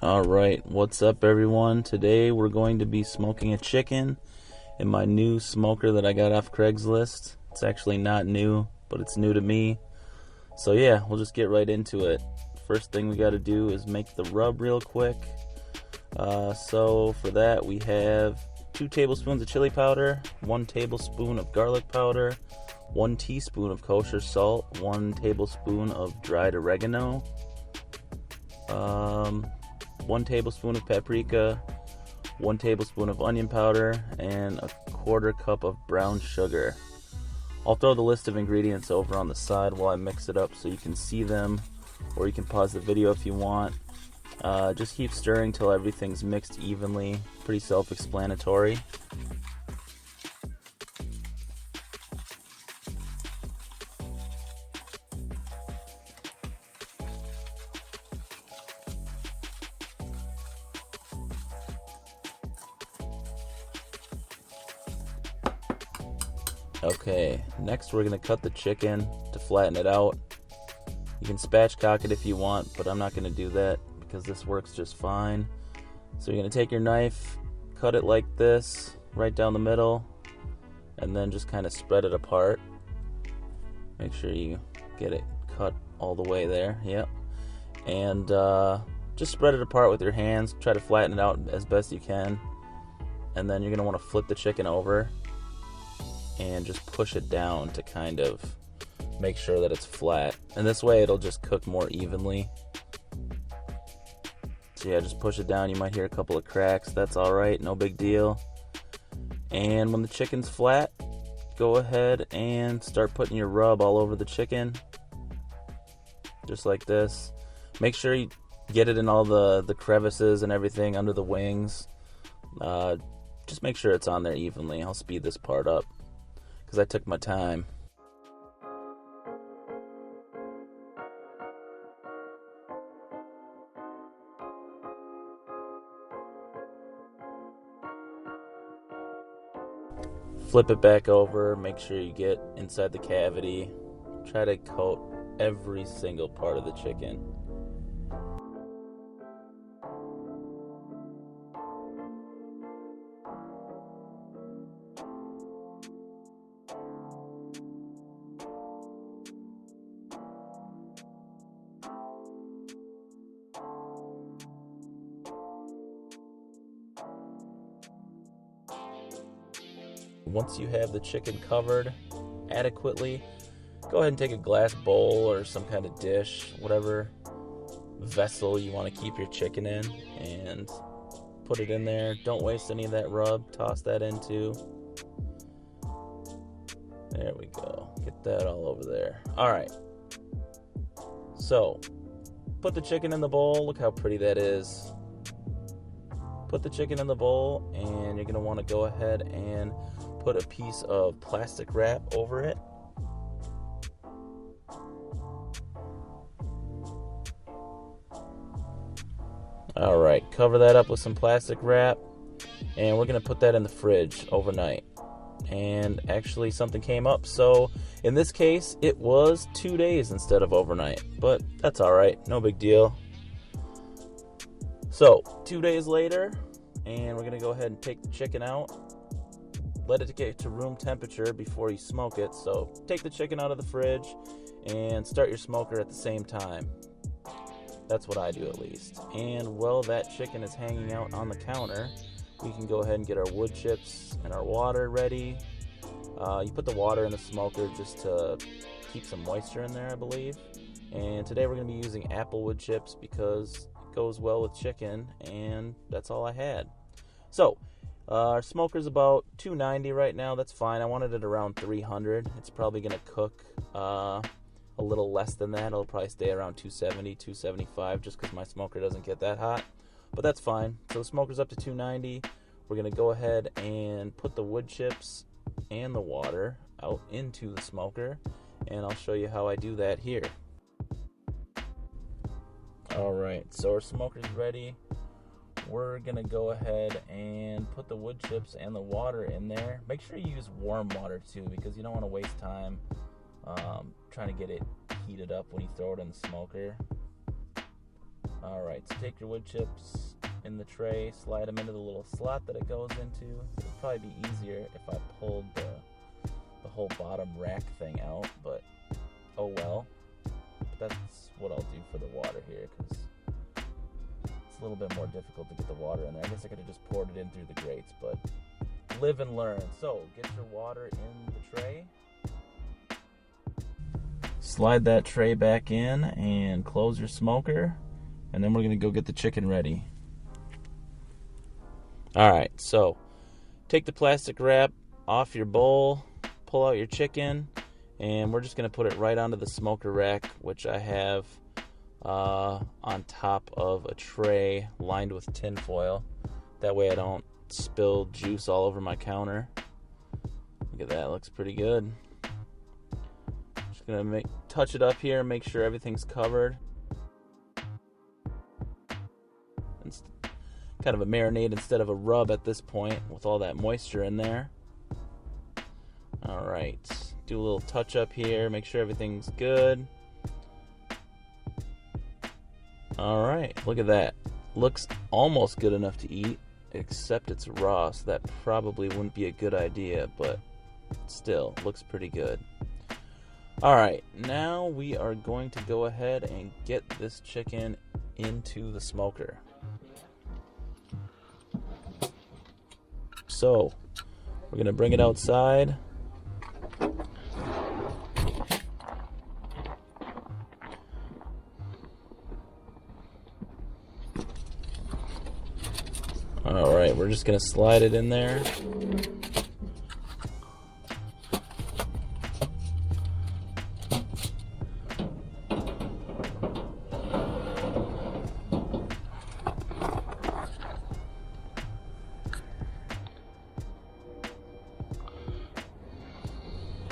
Alright, what's up everyone? Today we're going to be smoking a chicken in my new smoker that I got off Craigslist. It's actually not new, but it's new to me. So yeah, we'll just get right into it. First thing we got to do is make the rub real quick. So for that we have 2 tablespoons of chili powder, 1 tablespoon of garlic powder, 1 teaspoon of kosher salt, 1 tablespoon of dried oregano, 1 tablespoon of paprika, 1 tablespoon of onion powder, and a 1/4 cup of brown sugar. I'll throw the list of ingredients over on the side while I mix it up so you can see them, or you can pause the video if you want. Just keep stirring till everything's mixed evenly. Pretty self-explanatory. Okay, next we're going to cut the chicken to flatten it out. You can spatchcock it if you want, but I'm not going to do that because this works just fine. So you're going to take your knife, cut it like this, right down the middle, and then just kind of spread it apart. Make sure you get it cut all the way there, yep. And just spread it apart with your hands, try to flatten it out as best you can. And then you're going to want to flip the chicken over and just push it down to kind of make sure that it's flat, and this way it'll just cook more evenly. So yeah, just push it down. You might hear a couple of cracks. That's alright, no big deal. And when the chicken's flat, go ahead and start putting your rub all over the chicken, just like this. Make sure you get it in all the crevices and everything under the wings. Just make sure it's on there evenly. I'll speed this part up because I took my time. Flip it back over, make sure you get inside the cavity. Try to coat every single part of the chicken. Once you have the chicken covered adequately, go ahead and take a glass bowl or some kind of dish, whatever vessel you want to keep your chicken in, and put it in there. Don't waste any of that rub. Toss that into. There we go. Get that all over there. Alright. So, put the chicken in the bowl. Look how pretty that is. Put the chicken in the bowl, and you're going to want to go ahead and put a piece of plastic wrap over it. Alright, cover that up with some plastic wrap, and we're going to put that in the fridge overnight. And actually something came up, so in this case it was 2 days instead of overnight, but that's alright, no big deal. So 2 days later, and we're going to go ahead and take the chicken out. Let it get to room temperature before you smoke it. So take the chicken out of the fridge and start your smoker at the same time. That's what I do, at least. And while that chicken is hanging out on the counter, we can go ahead and get our wood chips and our water ready. You put the water in the smoker just to keep some moisture in there, I believe. And today we're going to be using apple wood chips because it goes well with chicken, and that's all I had. So our smoker's about 290 right now. That's fine. I wanted it around 300. It's probably going to cook a little less than that. It'll probably stay around 270, 275 just because my smoker doesn't get that hot. But that's fine. So the smoker's up to 290. We're going to go ahead and put the wood chips and the water out into the smoker, and I'll show you how I do that here. Alright, so our smoker's ready. We're going to go ahead and put the wood chips and the water in there. Make sure you use warm water too, because you don't want to waste time trying to get it heated up when you throw it in the smoker. Alright, so take your wood chips in the tray, slide them into the little slot that it goes into. It would probably be easier if I pulled the whole bottom rack thing out, but oh well. But that's what I'll do for the water here, because it's a little bit more difficult to get the water in there. I guess I could have just poured it in through the grates, but live and learn. So, get your water in the tray. Slide that tray back in and close your smoker, and then we're going to go get the chicken ready. Alright, so take the plastic wrap off your bowl, pull out your chicken, and we're just going to put it right onto the smoker rack, which I have on top of a tray lined with tin foil. That way I don't spill juice all over my counter. Look at that, looks pretty good. Just going to touch it up here and make sure everything's covered. It's kind of a marinade instead of a rub at this point with all that moisture in there. Alright, do a little touch up here, make sure everything's good. Alright, look at that. Looks almost good enough to eat, except it's raw, so that probably wouldn't be a good idea, but still, looks pretty good. Alright, now we are going to go ahead and get this chicken into the smoker. So, we're going to bring it outside. Alright, we're just going to slide it in there.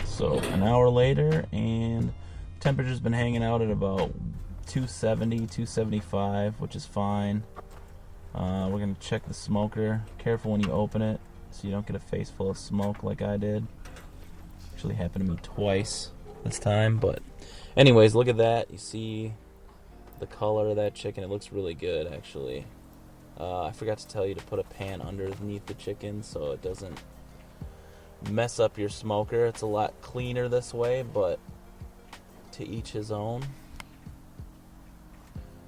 So an hour later, and temperature's been hanging out at about 270, 275, which is fine. We're going to check the smoker. Careful when you open it so you don't get a face full of smoke like I did. Actually happened to me twice this time, but anyways, look at that. You see the color of that chicken. It looks really good, actually. I forgot to tell you to put a pan underneath the chicken so it doesn't mess up your smoker. It's a lot cleaner this way, but to each his own.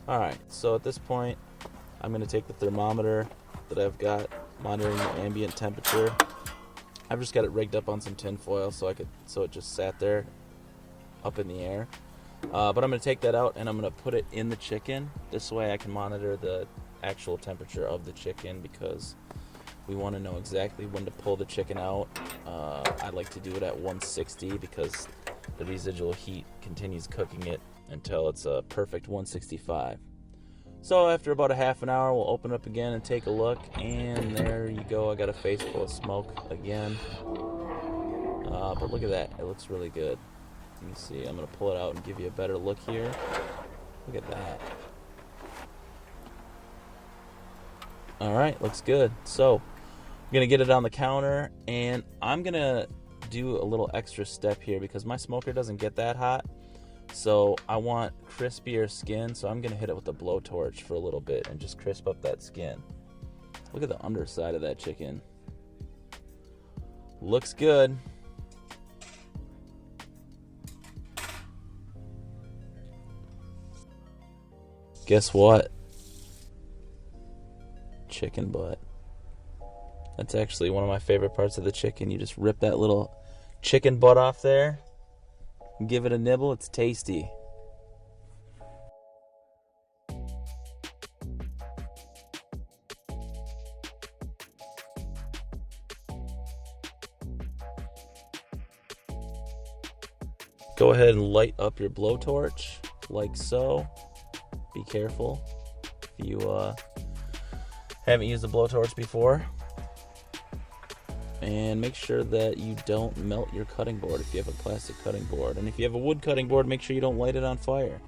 Alright, so at this point I'm going to take the thermometer that I've got monitoring the ambient temperature. I've just got it rigged up on some tin foil so it just sat there up in the air. But I'm going to take that out and I'm going to put it in the chicken. This way I can monitor the actual temperature of the chicken, because we want to know exactly when to pull the chicken out. I like to do it at 160 because the residual heat continues cooking it until it's a perfect 165. So after about a half an hour, we'll open up again and take a look, and there you go. I got a face full of smoke again. But look at that. It looks really good. Let me see. I'm going to pull it out and give you a better look here. Look at that. Alright, looks good. So, I'm going to get it on the counter, and I'm going to do a little extra step here because my smoker doesn't get that hot. So I want crispier skin, so I'm going to hit it with a blowtorch for a little bit and just crisp up that skin. Look at the underside of that chicken. Looks good. Guess what? Chicken butt. That's actually one of my favorite parts of the chicken. You just rip that little chicken butt off there and give it a nibble. It's tasty. Go ahead and light up your blowtorch like so. Be careful if you haven't used a blowtorch before. And make sure that you don't melt your cutting board if you have a plastic cutting board. And if you have a wood cutting board, make sure you don't light it on fire.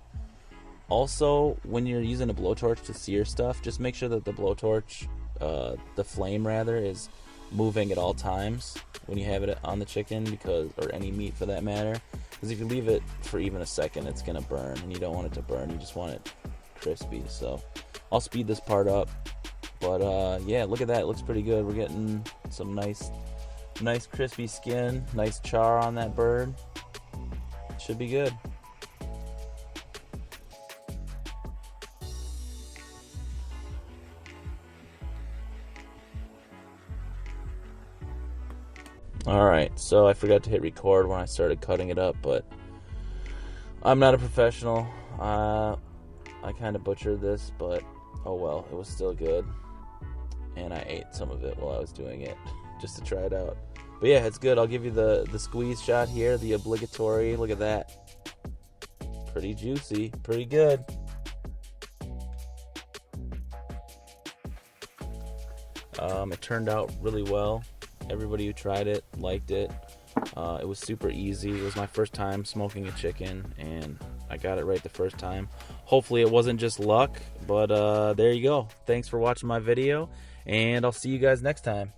Also, when you're using a blowtorch to sear stuff, just make sure that the blowtorch, the flame rather, is moving at all times when you have it on the chicken, or any meat for that matter. Because if you leave it for even a second, it's going to burn, and you don't want it to burn. You just want it crispy. So I'll speed this part up. But yeah, look at that. It looks pretty good. We're getting some nice crispy skin, nice char on that bird. Should be good. Alright, so I forgot to hit record when I started cutting it up, but I'm not a professional. I kind of butchered this, but oh well, it was still good. And I ate some of it while I was doing it, just to try it out. But yeah, it's good. I'll give you the squeeze shot here, the obligatory. Look at that. Pretty juicy, pretty good. It turned out really well. Everybody who tried it liked it. It was super easy. It was my first time smoking a chicken, and I got it right the first time. Hopefully it wasn't just luck, but there you go. Thanks for watching my video, and I'll see you guys next time.